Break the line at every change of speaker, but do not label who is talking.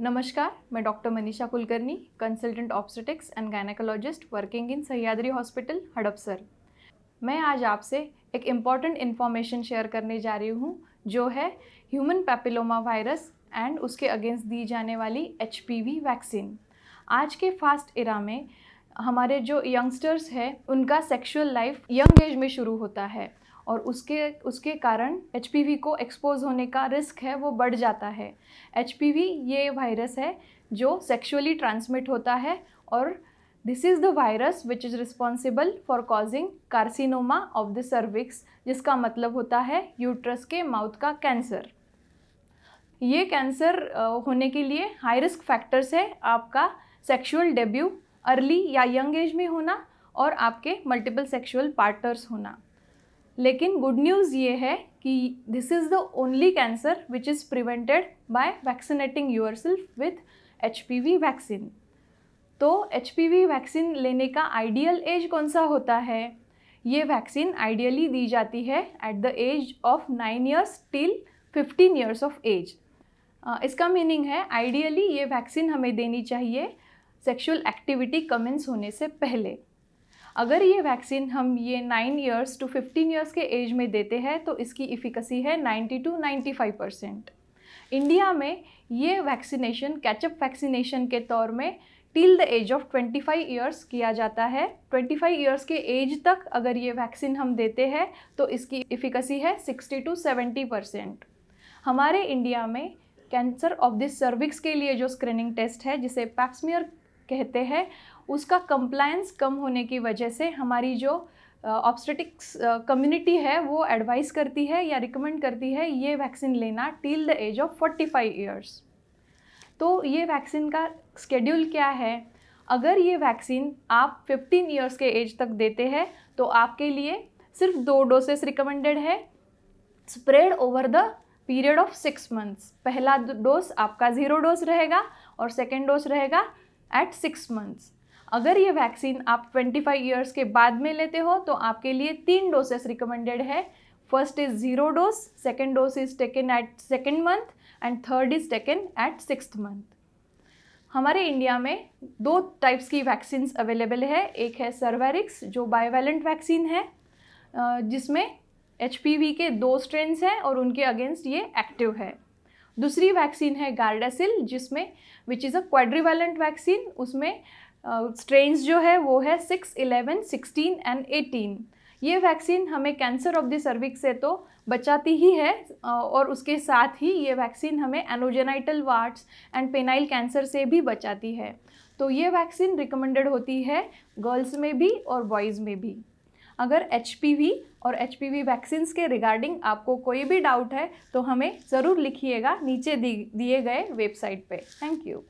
नमस्कार, मैं doctor Manisha Kulkarni, consultant obstetrics and gynaecologist working in Sahyadri hospital, Hadapsar. मैं आज आपसे एक इम्पॉर्टेंट इन्फॉर्मेशन शेयर करने जा रही हूँ जो है ह्यूमन पैपिलोमा वायरस एंड उसके अगेंस्ट दी जाने वाली HPV वैक्सीन। आज के फास्ट इरा में हमारे जो यंगस्टर्स हैं उनका सेक्सुअल लाइफ यंग एज में शुरू होता है और उसके कारण HPV को एक्सपोज होने का रिस्क है वो बढ़ जाता है। HPV ये वायरस है जो सेक्सुअली ट्रांसमिट होता है और this is the virus which is responsible for causing carcinoma of the cervix, जिसका मतलब होता है यूट्रस के माउथ का कैंसर। ये कैंसर होने के लिए हाई रिस्क फैक्टर्स है आपका सेक्सुअल डेब्यू अर्ली या यंग एज में होना और आपके मल्टीपल सेक्सुअल पार्टनर्स होना। लेकिन गुड न्यूज़ ये है कि this is the only cancer which is prevented by vaccinating yourself with HPV vaccine. तो HPV वैक्सीन लेने का आइडियल एज कौन सा होता है? ये वैक्सीन आइडियली दी जाती है at the age of 9 years till 15 years of age. इसका मीनिंग है आइडियली ये वैक्सीन हमें देनी चाहिए सेक्सुअल एक्टिविटी कमेंस होने से पहले। अगर ये वैक्सीन हम ये 9 ईयर्स टू 15 ईयर्स के एज में देते हैं तो इसकी इफ़िकेसी है 90 to 95%। इंडिया में ये वैक्सीनेशन कैचअप वैक्सीनेशन के तौर में till the age of 25 years किया जाता है। 25 ईयर्स के एज तक अगर ये वैक्सीन हम देते हैं तो इसकी इफ़िकेसी है 60 to 70%। हमारे इंडिया में कैंसर ऑफ द सर्विक्स के लिए जो स्क्रीनिंग टेस्ट है जिसे पैप्समियर कहते हैं, उसका कंप्लायंस कम होने की वजह से हमारी जो ऑब्स्टेटिक्स कम्युनिटी है वो एडवाइस करती है या रिकमेंड करती है ये वैक्सीन लेना till the age of 45 years. तो ये वैक्सीन का शेड्यूल क्या है? अगर ये वैक्सीन आप 15 ईयर्स के एज तक देते हैं तो आपके लिए सिर्फ 2 डोसेस रिकमेंडेड है, spread over the period of 6 months. पहला डोज आपका 0 डोज रहेगा और सेकेंड डोज रहेगा एट 6 मंथ्स। अगर ये वैक्सीन आप 25 ईयर्स के बाद में लेते हो तो आपके लिए 3 डोसेस रिकमेंडेड है। First is 0 dose, second dose is taken at 2nd month and third is taken at 6th month. हमारे इंडिया में 2 टाइप्स की वैक्सीन्स अवेलेबल है। एक है सर्वेरिक्स जो बाइवैलेंट वैक्सीन है जिसमें HPV के 2 स्ट्रेन्स हैं और उनके अगेंस्ट ये एक्टिव है। दूसरी वैक्सीन है गार्डासिल जिसमें विच इज़ अ क्वाड्रीवैलेंट वैक्सीन। उसमें स्ट्रेन्स जो है वो है 6, 11, 16 एंड 18। ये वैक्सीन हमें कैंसर ऑफ द सर्विक्स से तो बचाती ही है और उसके साथ ही ये वैक्सीन हमें एनोजेनाइटल वार्ट्स एंड पेनाइल कैंसर से भी बचाती है। तो ये वैक्सीन रिकमेंडेड होती है गर्ल्स में भी और बॉयज़ में भी। अगर HPV और HPV वैक्सीन्स के रिगार्डिंग आपको कोई भी डाउट है तो हमें ज़रूर लिखिएगा नीचे दिए गए वेबसाइट पे। Thank you.